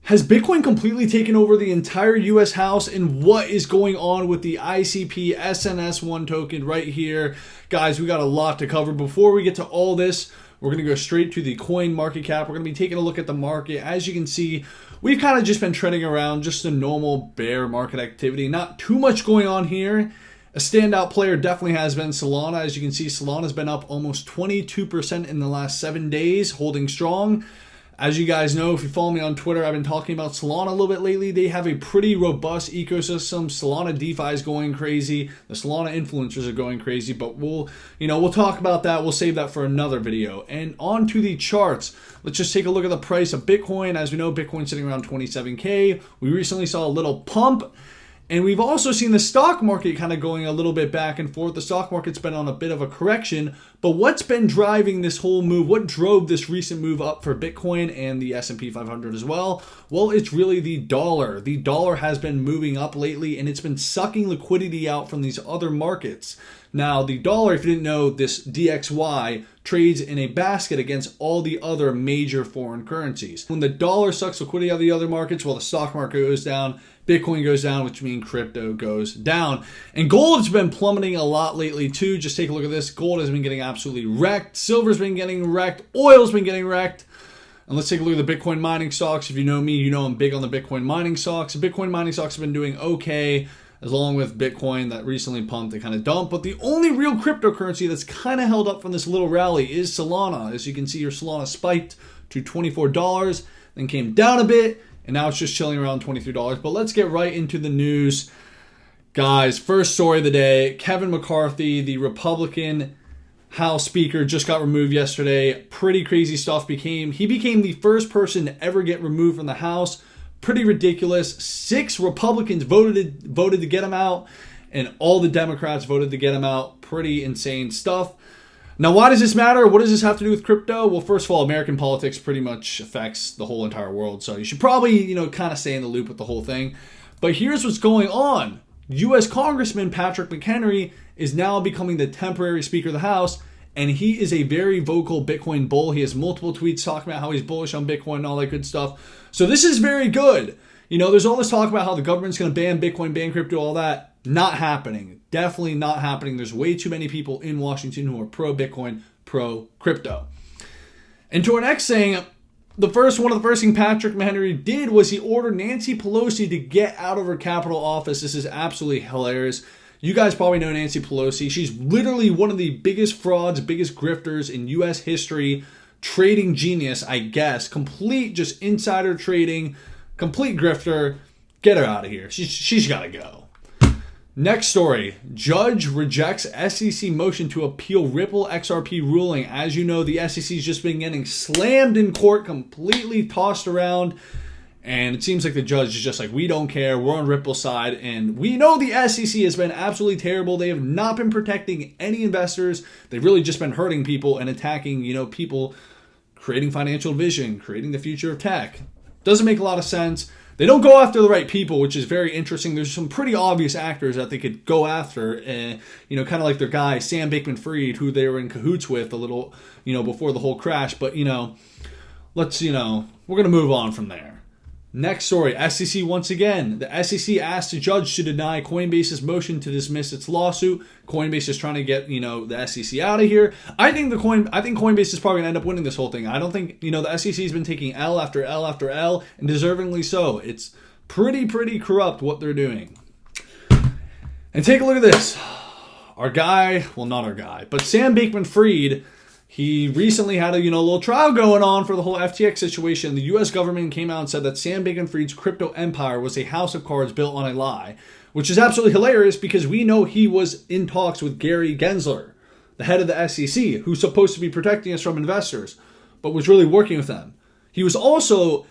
Has Bitcoin completely taken over the entire US House, and what is going on with the ICP SNS-1 token right here? Guys, we got a lot to cover. Before we get to all this, we're going to go straight to the coin market cap. We're going to be taking a look at the market. As you can see, we've kind of just been trending around just a normal bear market activity. Not too much going on here. A standout player definitely has been Solana. As you can see, Solana's been up almost 22% in the last 7 days, holding strong. As you guys know, if you follow me on Twitter, I've been talking about Solana a little bit lately. They have a pretty robust ecosystem. Solana DeFi is going crazy. The Solana influencers are going crazy, but we'll talk about that. We'll save that for another video. And on to the charts. Let's just take a look at the price of Bitcoin. As we know, Bitcoin's sitting around 27K. We recently saw a little pump. And we've also seen the stock market kind of going a little bit back and forth. The stock market's been on a bit of a correction. But what's been driving this whole move? What drove this recent move up for Bitcoin and the S&P 500 as well? Well, it's really the dollar. The dollar has been moving up lately, and it's been sucking liquidity out from these other markets. Now, the dollar, if you didn't know, this DXY trades in a basket against all the other major foreign currencies. When the dollar sucks liquidity out of the other markets, well, the stock market goes down, Bitcoin goes down, which means crypto goes down. And gold has been plummeting a lot lately too. Just take a look at this. Gold has been getting absolutely wrecked. Silver's been getting wrecked. Oil's been getting wrecked. And let's take a look at the Bitcoin mining stocks. If you know me, you know I'm big on the Bitcoin mining stocks. Bitcoin mining stocks have been doing okay, along with Bitcoin that recently pumped and kind of dumped. But the only real cryptocurrency that's kind of held up from this little rally is Solana. As you can see, your Solana spiked to $24, then came down a bit, and now it's just chilling around $23. But let's get right into the news. Guys, first story of the day, Kevin McCarthy, the Republican House Speaker, just got removed yesterday. Pretty crazy stuff. He became the first person to ever get removed from the House. Pretty ridiculous. 6 Republicans voted to get him out, and all the Democrats voted to get him out. Pretty insane stuff. Now, why does this matter? What does this have to do with crypto? Well, first of all, American politics pretty much affects the whole entire world, so you should probably, kind of stay in the loop with the whole thing. But here's what's going on. U.S. Congressman Patrick McHenry is now becoming the temporary Speaker of the House, and he is a very vocal Bitcoin bull. He has multiple tweets talking about how he's bullish on Bitcoin and all that good stuff. So this is very good. There's all this talk about how the government's going to ban Bitcoin, ban crypto, all that. Not happening. Definitely not happening. There's way too many people in Washington who are pro-Bitcoin, pro-crypto. And to our next thing, one of the first things Patrick McHenry did was he ordered Nancy Pelosi to get out of her Capitol office. This is absolutely hilarious. You guys probably know Nancy Pelosi. She's literally one of the biggest frauds, biggest grifters in U.S. history. Trading genius, I guess. Complete just insider trading. Complete grifter. Get her out of here. She's got to go. Next story. Judge rejects SEC motion to appeal Ripple XRP ruling. As you know, the SEC's just been getting slammed in court, completely tossed around. And it seems like the judge is just like, we don't care. We're on Ripple's side. And we know the SEC has been absolutely terrible. They have not been protecting any investors. They've really just been hurting people and attacking, people creating financial vision, creating the future of tech. Doesn't make a lot of sense. They don't go after the right people, which is very interesting. There's some pretty obvious actors that they could go after, kind of like their guy, Sam Bankman-Fried, who they were in cahoots with a little, before the whole crash. But, we're going to move on from there. Next story, SEC once again. The SEC asked a judge to deny Coinbase's motion to dismiss its lawsuit. Coinbase is trying to get, the SEC out of here. I think Coinbase is probably going to end up winning this whole thing. I don't think, the SEC has been taking L after L after L, and deservingly so. It's pretty corrupt what they're doing. And take a look at this. Our guy, well, not our guy, but Sam Bankman-Fried, he recently had a little trial going on for the whole FTX situation. The U.S. government came out and said that Sam Bankman-Fried's crypto empire was a house of cards built on a lie, which is absolutely hilarious because we know he was in talks with Gary Gensler, the head of the SEC, who's supposed to be protecting us from investors, but was really working with them. He was also,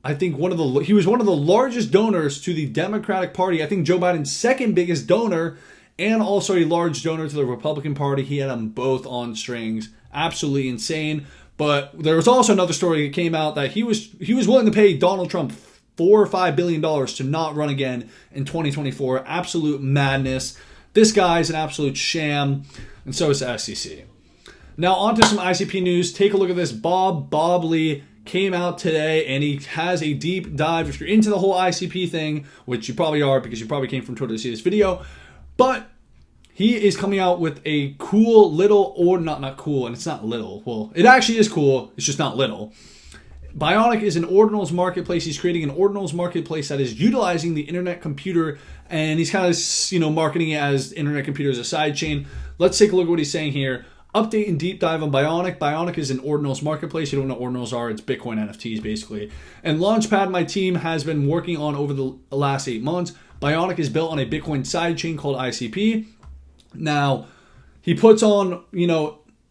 I think, one of the largest donors to the Democratic Party. I think Joe Biden's second biggest donor, and also a large donor to the Republican Party. He had them both on strings. Absolutely insane. But there was also another story that came out that he was willing to pay Donald Trump $4 or $5 billion to not run again in 2024. Absolute madness. This guy is an absolute sham, and so is the SEC. Now on to some ICP news. Take a look at this. Bob Lee came out today, and he has a deep dive. If you're into the whole ICP thing, which you probably are because you probably came from Twitter to see this video, but he is coming out with a cool little, or not cool, and it's not little. Well, it actually is cool. It's just not little. Bionic is an ordinals marketplace. He's creating an ordinals marketplace that is utilizing the internet computer, and he's kind of, marketing it as internet computer as a sidechain. Let's take a look at what he's saying here. Update and deep dive on Bionic. Bionic is an ordinals marketplace. You don't know what ordinals are. It's Bitcoin NFTs, basically. And Launchpad, my team has been working on over the last 8 months. Bionic is built on a Bitcoin sidechain called ICP. Now, he puts on,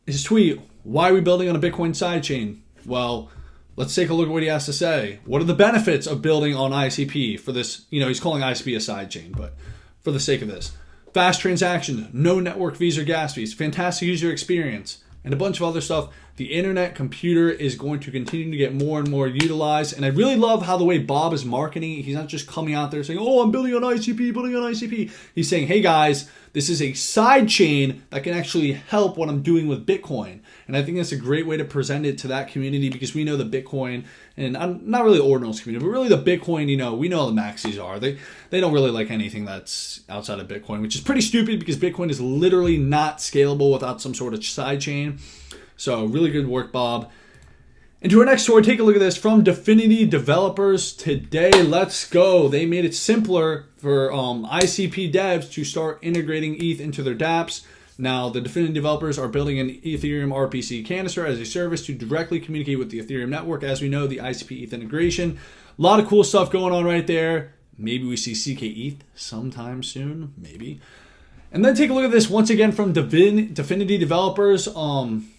his tweet, why are we building on a Bitcoin sidechain? Well, let's take a look at what he has to say. What are the benefits of building on ICP for this? He's calling ICP a sidechain, but for the sake of this. Fast transactions, no network fees or gas fees, fantastic user experience, and a bunch of other stuff. The internet computer is going to continue to get more and more utilized. And I really love how the way Bob is marketing it. He's not just coming out there saying, oh, I'm building on ICP, building on ICP. He's saying, hey guys, this is a side chain that can actually help what I'm doing with Bitcoin. And I think that's a great way to present it to that community, because we know the Bitcoin, and I'm not really the ordinals community, but really the Bitcoin, we know how the maxis are. They don't really like anything that's outside of Bitcoin, which is pretty stupid because Bitcoin is literally not scalable without some sort of side chain. So really good work, Bob. And to our next story, take a look at this from Dfinity Developers today. Let's go. They made it simpler for ICP devs to start integrating ETH into their dApps. Now, the Dfinity developers are building an Ethereum RPC canister as a service to directly communicate with the Ethereum network. As we know, the ICP ETH integration. A lot of cool stuff going on right there. Maybe we see CK ETH sometime soon. Maybe. And then take a look at this once again from Dfinity developers.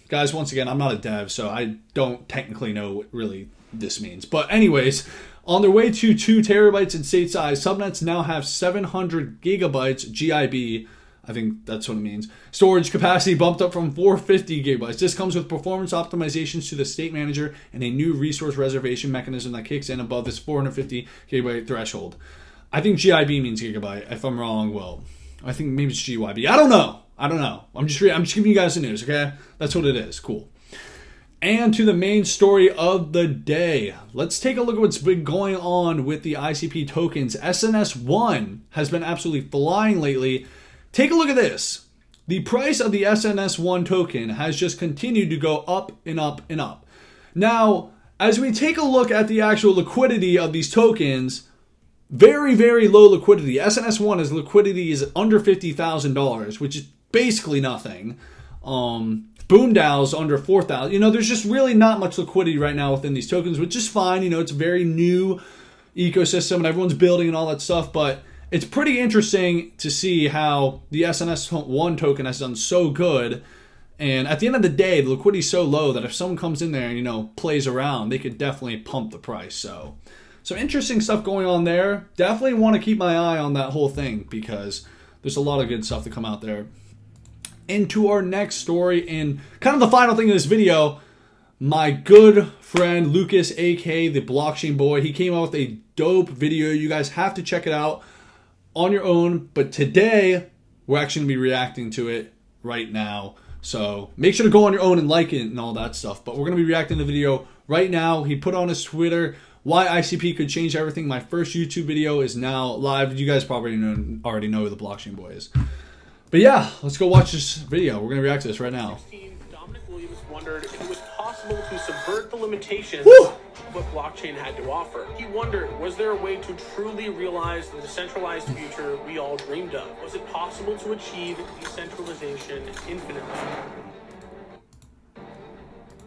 Guys, once again, I'm not a dev, so I don't technically know what really this means. But anyways, on their way to 2 terabytes in state size, subnets now have 700 gigabytes GIB. I think that's what it means. Storage capacity bumped up from 450 gigabytes. This comes with performance optimizations to the state manager and a new resource reservation mechanism that kicks in above this 450 gigabyte threshold. I think GIB means gigabyte. If I'm wrong, well, I think maybe it's GYB. I don't know. I'm just giving you guys the news, okay? That's what it is. Cool. And to the main story of the day. Let's take a look at what's been going on with the ICP tokens. SNS-1 has been absolutely flying lately. Take a look at this. The price of the SNS-1 token has just continued to go up and up and up. Now, as we take a look at the actual liquidity of these tokens, very, very low liquidity. SNS-1's liquidity is under $50,000, which is basically nothing. BoomDAO's under 4,000. There's just really not much liquidity right now within these tokens, which is fine. It's a very new ecosystem and everyone's building and all that stuff, but it's pretty interesting to see how the SNS-1 token has done so good. And at the end of the day, the liquidity is so low that if someone comes in there and, plays around, they could definitely pump the price. So some interesting stuff going on there. Definitely want to keep my eye on that whole thing because there's a lot of good stuff to come out there. Into our next story, and kind of the final thing of this video, my good friend Lucas, aka the Blockchain Boy, he came out with a dope video. You guys have to check it out on your own, but today we're actually going to be reacting to it right now. So make sure to go on your own and like it and all that stuff, but we're going to be reacting to the video right now. He put on his Twitter why ICP could change everything. My first YouTube video is now live. You guys probably already know who the Blockchain Boy is. But yeah, let's go watch this video. We're going to react to this right now. Dominic Williams wondered if it was possible to subvert the limitations of what blockchain had to offer. He wondered, was there a way to truly realize the decentralized future we all dreamed of? Was it possible to achieve decentralization infinitely?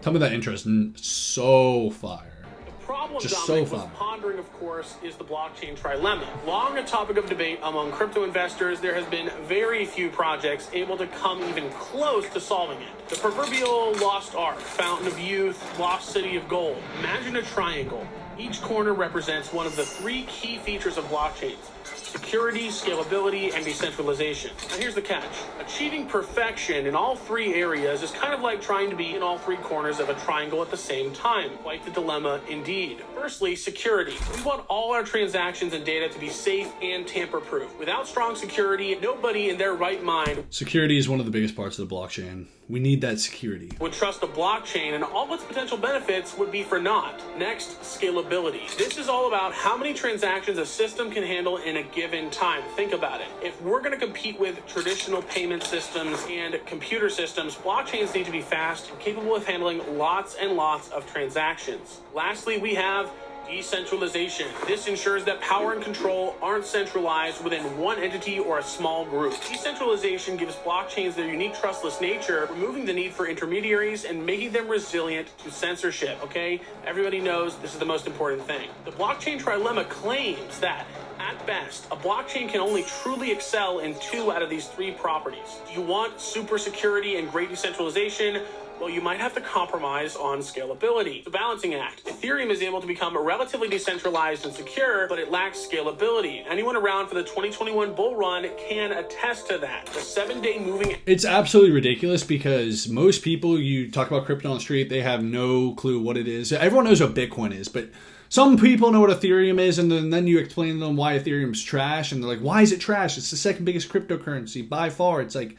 Tell me that intro is so fire. The problem Just Dominic so was fun. pondering, of course, is the blockchain trilemma. Long a topic of debate among crypto investors, there has been very few projects able to come even close to solving it. The proverbial lost ark, fountain of youth, lost city of gold. Imagine a triangle. Each corner represents one of the 3 key features of blockchains: security, scalability, and decentralization. Now here's the catch. Achieving perfection in all 3 areas is kind of like trying to be in all 3 corners of a triangle at the same time. Quite the dilemma indeed. Firstly, security. We want all our transactions and data to be safe and tamper-proof. Without strong security, nobody in their right mind— security is one of the biggest parts of the blockchain. We need that security. —would trust the blockchain, and all its potential benefits would be for naught. Next, scalability. This is all about how many transactions a system can handle in a given time. Think about it. If we're going to compete with traditional payment systems and computer systems, blockchains need to be fast and capable of handling lots and lots of transactions. Lastly, we have decentralization. This ensures that power and control aren't centralized within one entity or a small group. Decentralization gives blockchains their unique trustless nature, removing the need for intermediaries and making them resilient to censorship, okay? Everybody knows this is the most important thing. The blockchain trilemma claims that, at best, a blockchain can only truly excel in 2 out of these 3 properties. Do you want super security and great decentralization? Well, you might have to compromise on scalability. It's a balancing act. Ethereum is able to become relatively decentralized and secure, but it lacks scalability. Anyone around for the 2021 bull run can attest to that. The 7-day moving— it's absolutely ridiculous because most people, you talk about crypto on the street, they have no clue what it is. Everyone knows what Bitcoin is, but some people know what Ethereum is, and then you explain to them why Ethereum's trash, and they're like, why is it trash? It's the 2nd biggest cryptocurrency by far. It's like,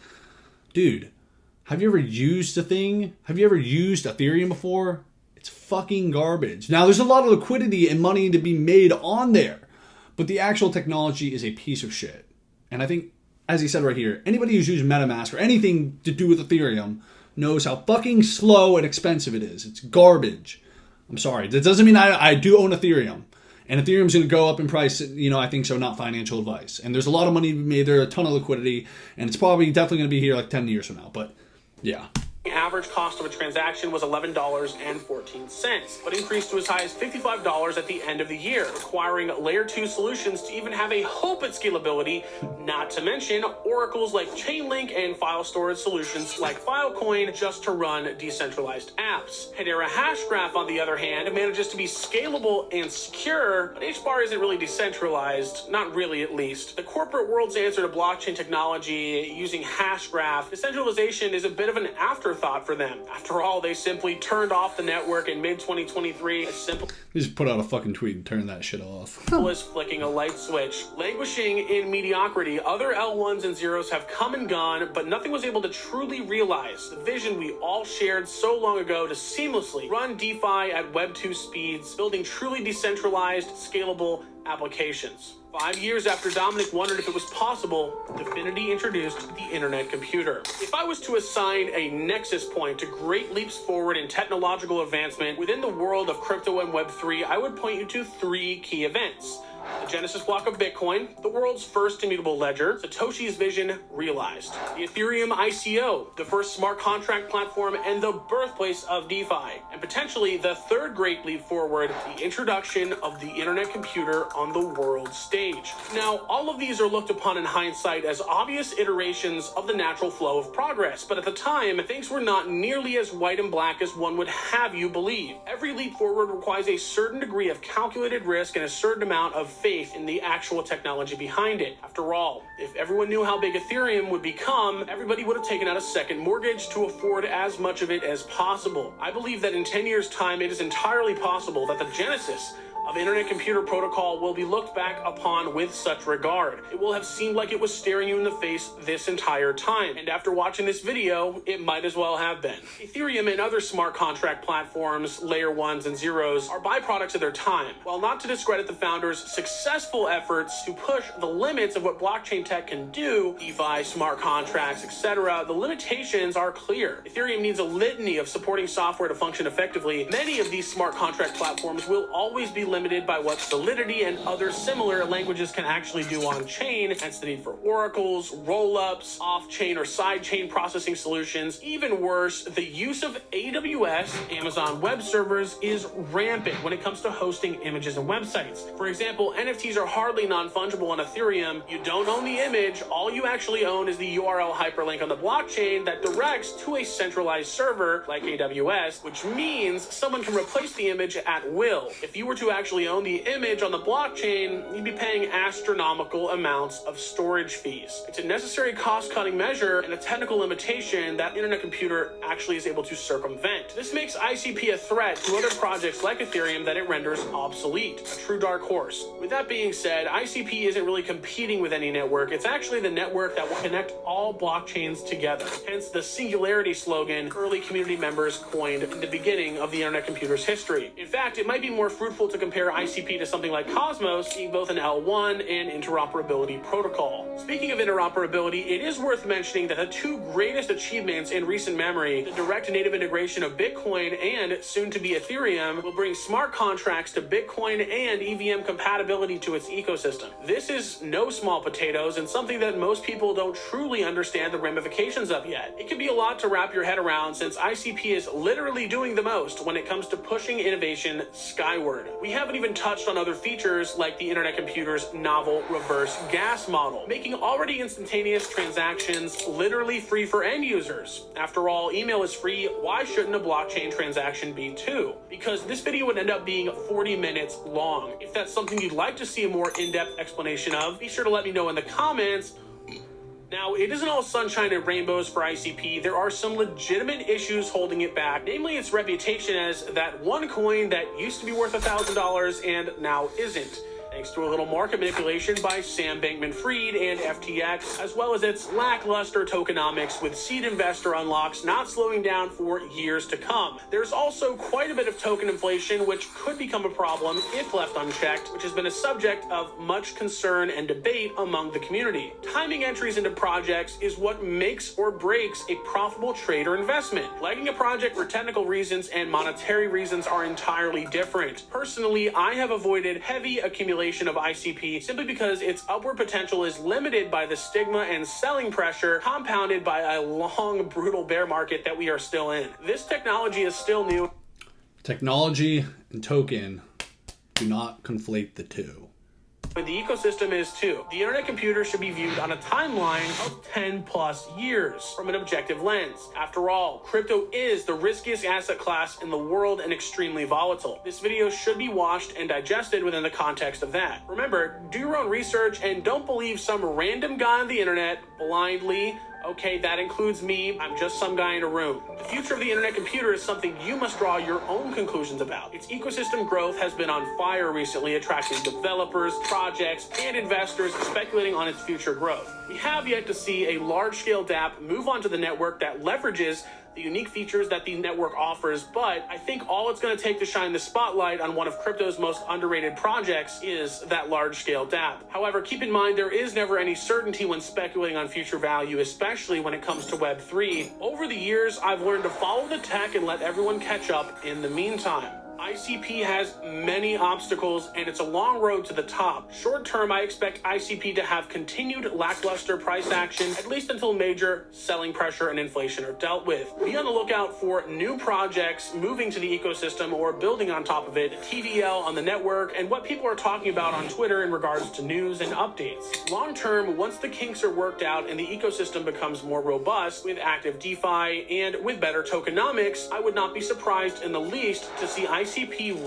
dude, have you ever used a thing? Have you ever used Ethereum before? It's fucking garbage. Now, there's a lot of liquidity and money to be made on there, but the actual technology is a piece of shit. And I think, as he said right here, anybody who's used MetaMask or anything to do with Ethereum knows how fucking slow and expensive it is. It's garbage. I'm sorry. That doesn't mean I do own Ethereum. And Ethereum's going to go up in price, I think so, not financial advice. And there's a lot of money to be made there, a ton of liquidity, and it's probably definitely going to be here like 10 years from now. But yeah. Average cost of a transaction was $11.14, but increased to as high as $55 at the end of the year, requiring layer 2 solutions to even have a hope at scalability, not to mention oracles like Chainlink and file storage solutions like Filecoin just to run decentralized apps. Hedera Hashgraph, on the other hand, manages to be scalable and secure, but HBAR isn't really decentralized, not really at least. The corporate world's answer to blockchain technology using Hashgraph, decentralization is a bit of an afterthought for them. After all, they simply turned off the network in mid-2023 as simple— they just put out a fucking tweet and turn that shit off. —as flicking a light switch. Languishing in mediocrity, other L1s and zeros have come and gone, but nothing was able to truly realize the vision we all shared so long ago to seamlessly run DeFi at Web 2 speeds, building truly decentralized, scalable applications. 5 years after Dominic wondered if it was possible, Dfinity introduced the internet computer. If I was to assign a nexus point to great leaps forward in technological advancement within the world of crypto and Web3, I would point you to 3 key events: the Genesis block of Bitcoin, the world's first immutable ledger, Satoshi's vision realized; the Ethereum ICO, the first smart contract platform and the birthplace of DeFi; and potentially the 3rd great leap forward, the introduction of the internet computer on the world stage. Now, all of these are looked upon in hindsight as obvious iterations of the natural flow of progress, but at the time, things were not nearly as white and black as one would have you believe. Every leap forward requires a certain degree of calculated risk and a certain amount of faith in the actual technology behind it. After all, if everyone knew how big Ethereum would become, everybody would have taken out a second mortgage to afford as much of it as possible. I believe that in 10 years' time, it is entirely possible that the genesis of Internet Computer Protocol will be looked back upon with such regard. It will have seemed like it was staring you in the face this entire time, and after watching this video, it might as well have been. Ethereum and other smart contract platforms, layer 1s and zeros, are byproducts of their time. While not to discredit the founders' successful efforts to push the limits of what blockchain tech can do, DeFi, smart contracts, etc., the limitations are clear. Ethereum needs a litany of supporting software to function effectively. Many of these smart contract platforms will always be limited by what Solidity and other similar languages can actually do on chain, hence the need for oracles, roll-ups, off-chain or side-chain processing solutions. Even worse, the use of AWS, Amazon Web Servers, is rampant when it comes to hosting images and websites. For example, NFTs are hardly non-fungible on Ethereum. You don't own the image, all you actually own is the URL hyperlink on the blockchain that directs to a centralized server like AWS, which means someone can replace the image at will. If you were to actually own the image on the blockchain, you'd be paying astronomical amounts of storage fees. It's a necessary cost-cutting measure and a technical limitation that Internet Computer actually is able to circumvent. This makes ICP a threat to other projects like Ethereum that it renders obsolete, a true dark horse. With that being said, ICP isn't really competing with any network. It's actually the network that will connect all blockchains together. Hence the singularity slogan early community members coined in the beginning of the Internet Computer's history. In fact, it might be more fruitful to compare ICP to something like Cosmos, being both an L1 and interoperability protocol. Speaking of interoperability, it is worth mentioning that the two greatest achievements in recent memory, the direct native integration of Bitcoin and soon to be Ethereum, will bring smart contracts to Bitcoin and EVM compatibility to its ecosystem. This is no small potatoes and something that most people don't truly understand the ramifications of yet. It can be a lot to wrap your head around since ICP is literally doing the most when it comes to pushing innovation skyward. We haven't even touched on other features like the Internet Computer's novel reverse gas model, making already instantaneous transactions literally free for end users. After all, email is free. Why shouldn't a blockchain transaction be too? Because this video would end up being 40 minutes long. If that's something you'd like to see a more in-depth explanation of, be sure to let me know in the comments. Now, it isn't all sunshine and rainbows for ICP. There are some legitimate issues holding it back, namely its reputation as that one coin that used to be worth $1,000 and now isn't, thanks to a little market manipulation by Sam Bankman-Fried and FTX, as well as its lackluster tokenomics with seed investor unlocks not slowing down for years to come. There's also quite a bit of token inflation, which could become a problem if left unchecked, which has been a subject of much concern and debate among the community. Timing entries into projects is what makes or breaks a profitable trade or investment. Liking a project for technical reasons and monetary reasons are entirely different. Personally, I have avoided heavy accumulation of ICP simply because its upward potential is limited by the stigma and selling pressure compounded by a long, brutal bear market that we are still in. This technology is still new. Technology and token do not conflate the two. But the ecosystem is too. The Internet Computer should be viewed on a timeline of 10 plus years from an objective lens. After all, crypto is the riskiest asset class in the world and extremely volatile. This video should be watched and digested within the context of that. Remember, do your own research and don't believe some random guy on the internet blindly. Okay, that includes me. I'm just some guy in a room. The future of the Internet Computer is something you must draw your own conclusions about. Its ecosystem growth has been on fire recently, attracting developers, projects, and investors speculating on its future growth. We have yet to see a large-scale dApp move onto the network that leverages the unique features that the network offers, but I think all it's going to take to shine the spotlight on one of crypto's most underrated projects is that large-scale dApp. However, keep in mind there is never any certainty when speculating on future value, especially when it comes to Web3. Over the years, I've learned to follow the tech and let everyone catch up in the meantime. ICP has many obstacles and it's a long road to the top. Short term, I expect ICP to have continued lackluster price action, at least until major selling pressure and inflation are dealt with. Be on the lookout for new projects moving to the ecosystem or building on top of it, TVL on the network, and what people are talking about on Twitter in regards to news and updates. Long term, once the kinks are worked out and the ecosystem becomes more robust with active DeFi and with better tokenomics, I would not be surprised in the least to see ICP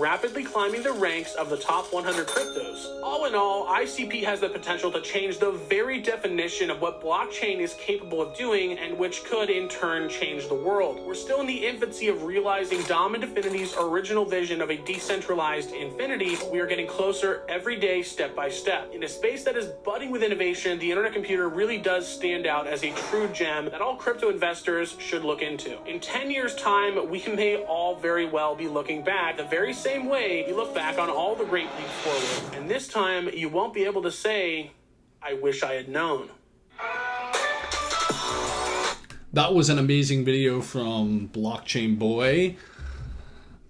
rapidly climbing the ranks of the top 100 cryptos. All in all, ICP has the potential to change the very definition of what blockchain is capable of doing and which could in turn change the world. We're still in the infancy of realizing Dom and Infinity's original vision of a decentralized infinity. We are getting closer every day, step by step. In a space that is budding with innovation, the Internet Computer really does stand out as a true gem that all crypto investors should look into. In 10 years' time, we may all very well be looking back the very same way you look back on all the great leaps forward. And this time, you won't be able to say, I wish I had known. That was an amazing video from Blockchain Boy.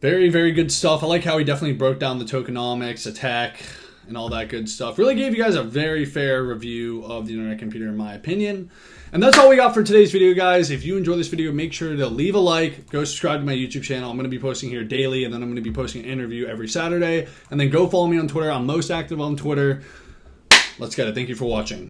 Very, very good stuff. I like how he definitely broke down the tokenomics, attack, and all that good stuff. Really gave you guys a very fair review of the Internet Computer, in my opinion. And that's all we got for today's video, guys. If you enjoyed this video, make sure to leave a like. Go subscribe to my YouTube channel. I'm going to be posting here daily, and then I'm going to be posting an interview every Saturday. And then go follow me on Twitter. I'm most active on Twitter. Let's get it. Thank you for watching.